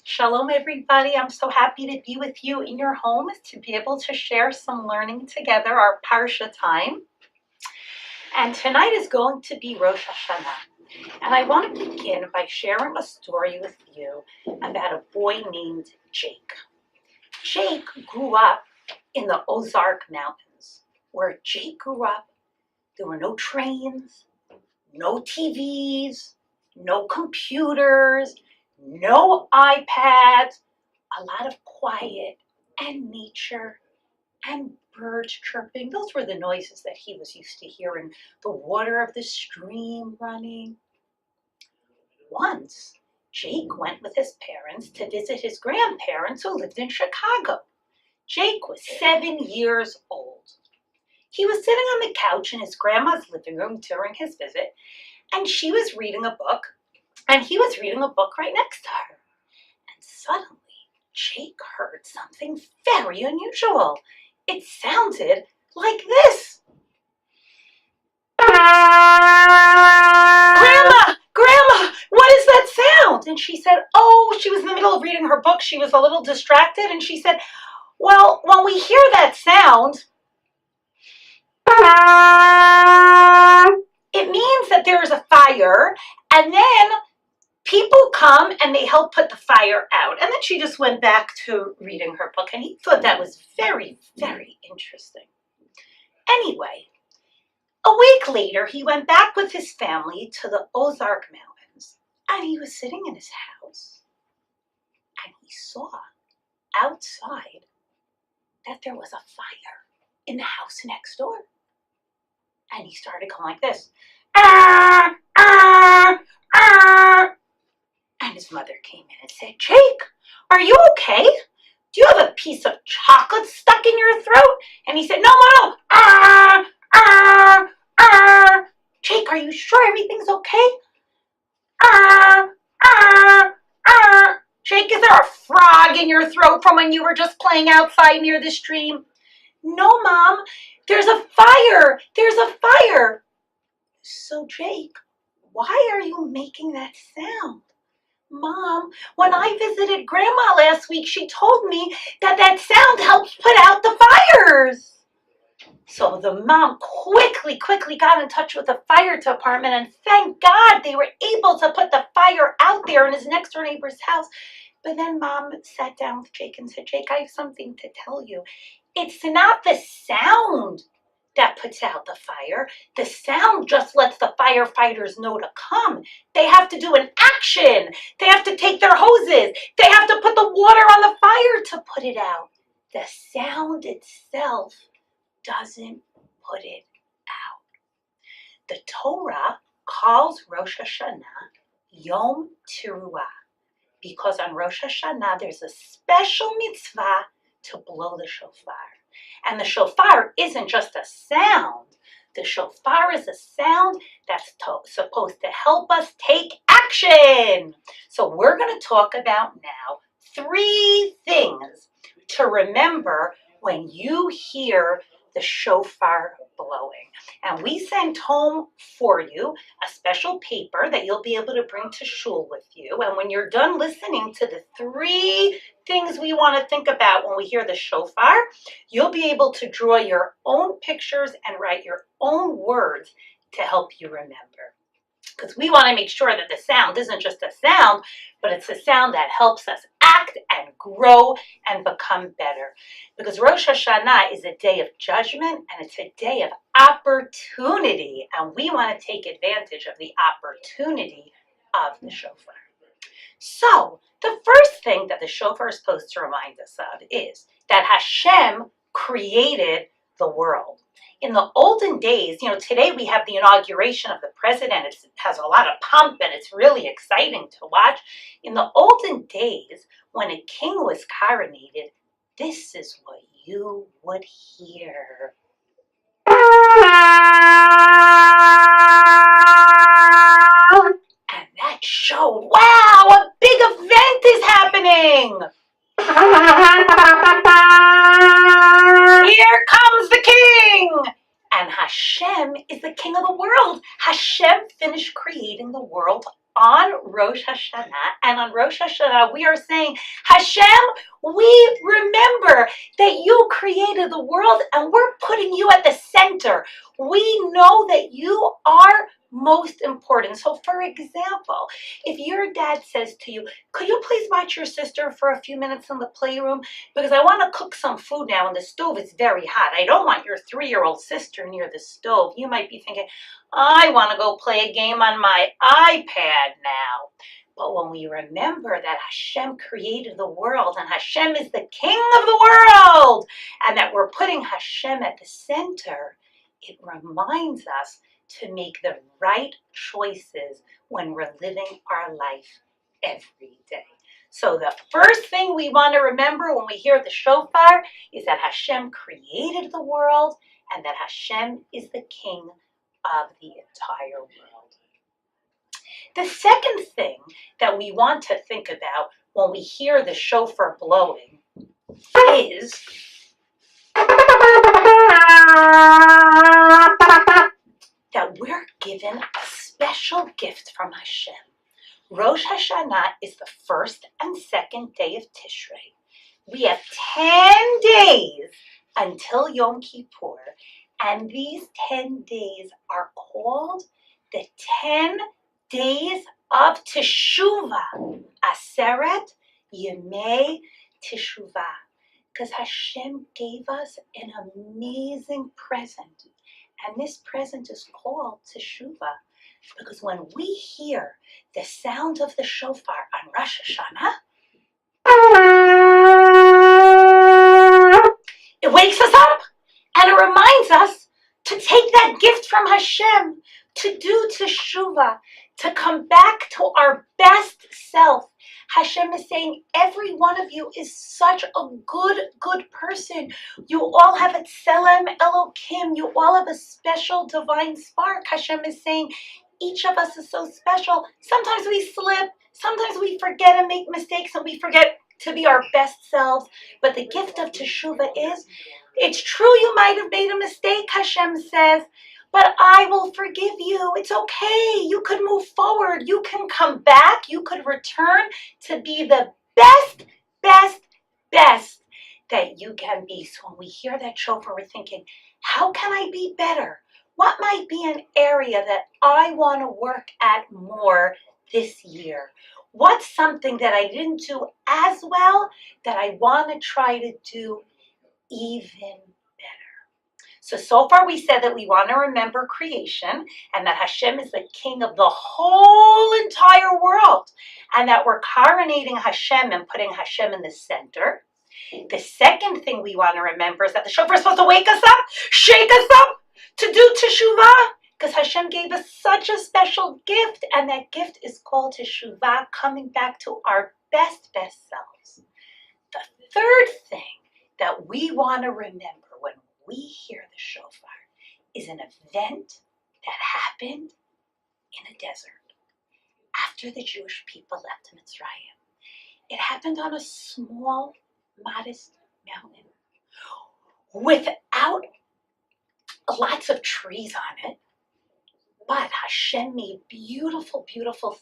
Shalom, everybody. I'm so happy to be with you in your homes to be able to share some learning together, our Parsha time. And tonight is going to be Rosh Hashanah. And I want to begin by sharing a story with you about a boy named Jake. Jake grew up in the Ozark Mountains. Where Jake grew up, there were no trains, no TVs, no computers, no iPads, a lot of quiet and nature and birds chirping. Those were the noises that he was used to hearing, the water of the stream running. Once, Jake went with his parents to visit his grandparents who lived in Chicago. Jake was 7 years old. He was sitting on the couch in his grandma's living room during his visit, and she was reading a book, and he was reading a book right next to her. And suddenly, Jake heard something very unusual. It sounded like this. Grandma, what is that sound? And she said, she was in the middle of reading her book. She was a little distracted, and she said, well, when we hear that sound, it means that there is a fire, and then people come and they help put the fire out. And then she just went back to reading her book, and he thought that was very, very interesting. Anyway, a week later, he went back with his family to the Ozark Mountains, and he was sitting in his house, and he saw outside that there was a fire in the house next door. And he started going like this. And his mother came in and said, Jake, are you okay? Do you have a piece of chocolate stuck in your throat? And he said, no. Jake, are you sure everything's okay? Jake, is there a frog in your throat from when you were just playing outside near the stream? No, Mom, there's a fire. There's a fire. So, Jake, why are you making that sound? Mom, when I visited Grandma last week, she told me that sound helps put out the fires. So the mom quickly got in touch with the fire department, and thank God they were able to put the fire out there in his next door neighbor's house. But then Mom sat down with Jake and said, Jake, I have something to tell you. It's not the sound that puts out the fire. The sound just lets the firefighters know to come. They have to do an action. They have to take their hoses. They have to put the water on the fire to put it out. The sound itself doesn't put it out. The Torah calls Rosh Hashanah Yom Teruah, because on Rosh Hashanah there's a special mitzvah to blow the shofar. And the shofar isn't just a sound. The shofar is a sound that's supposed to help us take action. So we're going to talk about now 3 things to remember when you hear the shofar blowing. And we sent home for you a special paper that you'll be able to bring to shul with you. And when you're done listening to the 3 things we want to think about when we hear the shofar, you'll be able to draw your own pictures and write your own words to help you remember. Because we want to make sure that the sound isn't just a sound, but it's a sound that helps us act and grow and become better. Because Rosh Hashanah is a day of judgment, and it's a day of opportunity. And we want to take advantage of the opportunity of the shofar. So, the first thing that the shofar is supposed to remind us of is that Hashem created the world. In the olden days, today we have the inauguration of the president. It has a lot of pomp and it's really exciting to watch. In the olden days, when a king was coronated, this is what you would hear. And that showed, wow, a big event is happening. Here comes the king. And Hashem is the king of the world. Hashem finished creating the world on Rosh Hashanah, and on Rosh Hashanah we are saying, Hashem, we remember that you created the world and we're putting you at the center. We know that you are most important. So for example, if your dad says to you, could you please watch your sister for a few minutes in the playroom? Because I want to cook some food now and the stove is very hot. I don't want your 3-year-old sister near the stove. You might be thinking, I want to go play a game on my iPad now. But when we remember that Hashem created the world and Hashem is the king of the world and that we're putting Hashem at the center, it reminds us to make the right choices when we're living our life every day. So the first thing we want to remember when we hear the shofar is that Hashem created the world and that Hashem is the king of the entire world. The second thing that we want to think about when we hear the shofar blowing is that we're given a special gift from Hashem. Rosh Hashanah is the first and second day of Tishrei. We have 10 days until Yom Kippur, and these 10 days are called the 10 days of Teshuvah, Aseret Yemei Teshuvah, because Hashem gave us an amazing present, and this present is called Teshuvah, because when we hear the sound of the shofar on Rosh Hashanah, it wakes us up and it reminds us to take that gift from Hashem, to do teshuvah, to come back to our best self. Hashem is saying, every one of you is such a good person. You all have a tselem Elokim. You all have a special divine spark. Hashem is saying, each of us is so special. Sometimes we slip. Sometimes we forget and make mistakes and we forget to be our best selves. But the gift of teshuvah is, it's true you might have made a mistake, Hashem says, but I will forgive you. It's okay. You could move forward. You can come back. You could return to be the best that you can be. So when we hear that shofar, we're thinking, how can I be better? What might be an area that I want to work at more this year? What's something that I didn't do as well that I want to try to do even better? So far we said that we want to remember creation and that Hashem is the king of the whole entire world and that we're coronating Hashem and putting Hashem in the center. The second thing we want to remember is that the shofar is supposed to wake us up, shake us up to do teshuvah, because Hashem gave us such a special gift, and that gift is called teshuvah, coming back to our best selves. The third thing that we want to remember when we hear the shofar is an event that happened in a desert after the Jewish people left Mitzrayim. It happened on a small, modest mountain without lots of trees on it, but Hashem made beautiful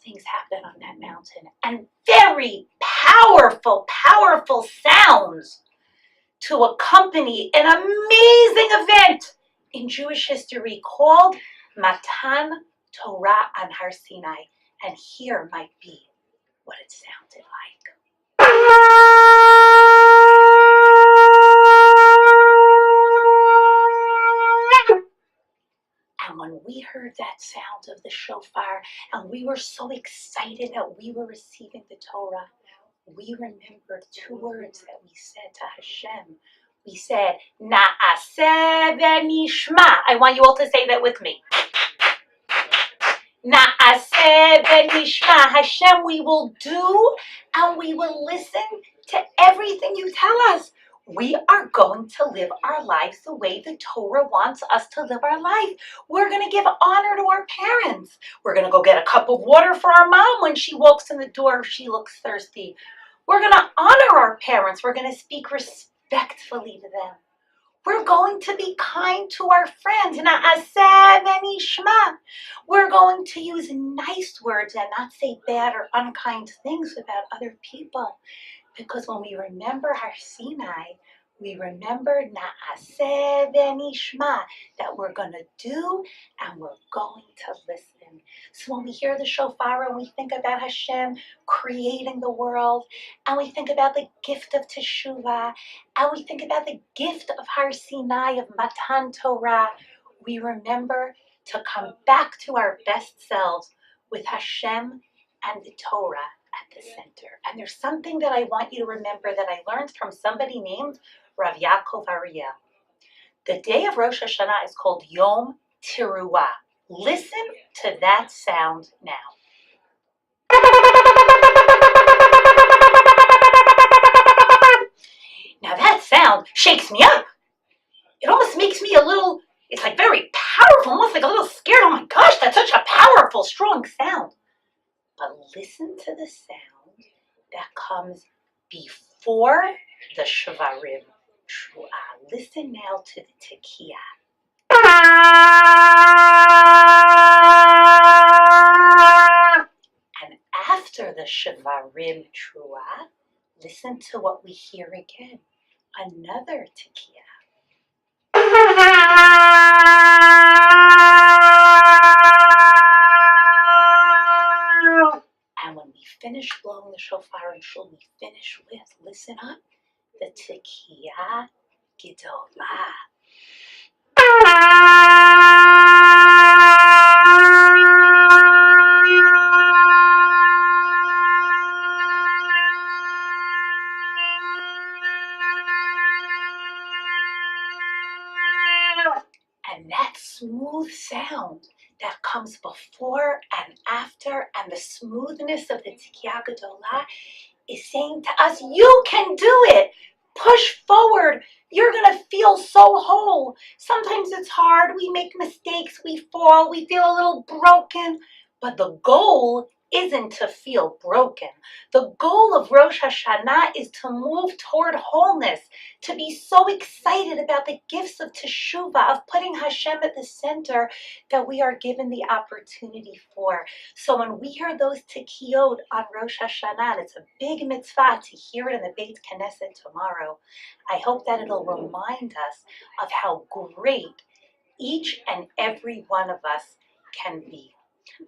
things happen on that mountain and very powerful sounds to accompany an amazing event in Jewish history called Matan Torah on Har Sinai. And here might be what it sounded like. And when we heard that sound of the shofar and we were so excited that we were receiving the Torah, we remembered 2 words that we said to Hashem. We said, Na'aseh v'nishma. I want you all to say that with me. Na'aseh v'nishma. Hashem, we will do and we will listen to everything you tell us. We are going to live our lives the way the Torah wants us to live our life. We're going to give honor to our parents. We're going to go get a cup of water for our mom when she walks in the door if she looks thirsty. We're going to honor our parents. We're going to speak respectfully to them. We're going to be kind to our friends. Na'aseh v'nishma. We're going to use nice words and not say bad or unkind things about other people. Because when we remember Har Sinai, we remember Na'aseh v'nishma, that we're going to do and we're going to listen. So when we hear the shofar and we think about Hashem creating the world, and we think about the gift of Teshuvah, and we think about the gift of Har Sinai, of Matan Torah, we remember to come back to our best selves with Hashem and the Torah at the center. And there's something that I want you to remember that I learned from somebody named Rav Yaakov Ariel. The day of Rosh Hashanah is called Yom Teruah. Listen to that sound now. Now that sound shakes me up. It almost makes me a little, it's like very powerful, almost like a little scared. Oh my gosh, that's such a powerful, strong sound. But listen to the sound that comes before the Shvarim Truah. Listen now to the Tekiah. And after the Shvarim Truah, listen to what we hear again. Another Tekiah. And when we finish blowing the shofar and shul, we finish with, listen up, the Tekiah Gedolah. And that smooth sound that comes before and after, and the smoothness of the Tekiah Gedolah is saying to us, you can do it. Push forward. You're going to feel so whole. Sometimes it's hard. We make mistakes. We fall. We feel a little broken. But the goal isn't to feel broken. The goal of Rosh Hashanah is to move toward wholeness, to be so excited about the gifts of Teshuvah, of putting Hashem at the center that we are given the opportunity for. So when we hear those tekiyot on Rosh Hashanah, and it's a big mitzvah to hear it in the Beit Knesset tomorrow, I hope that it'll remind us of how great each and every one of us can be.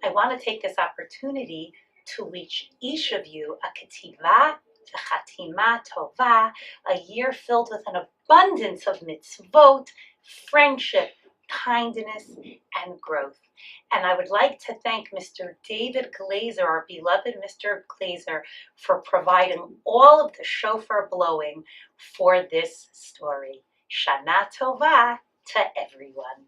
I want to take this opportunity to wish each of you a ketivah v'chatima tova, a year filled with an abundance of mitzvot, friendship, kindness, and growth. And I would like to thank Mr. David Glazer, our beloved Mr. Glazer, for providing all of the shofar blowing for this story. Shana Tova to everyone.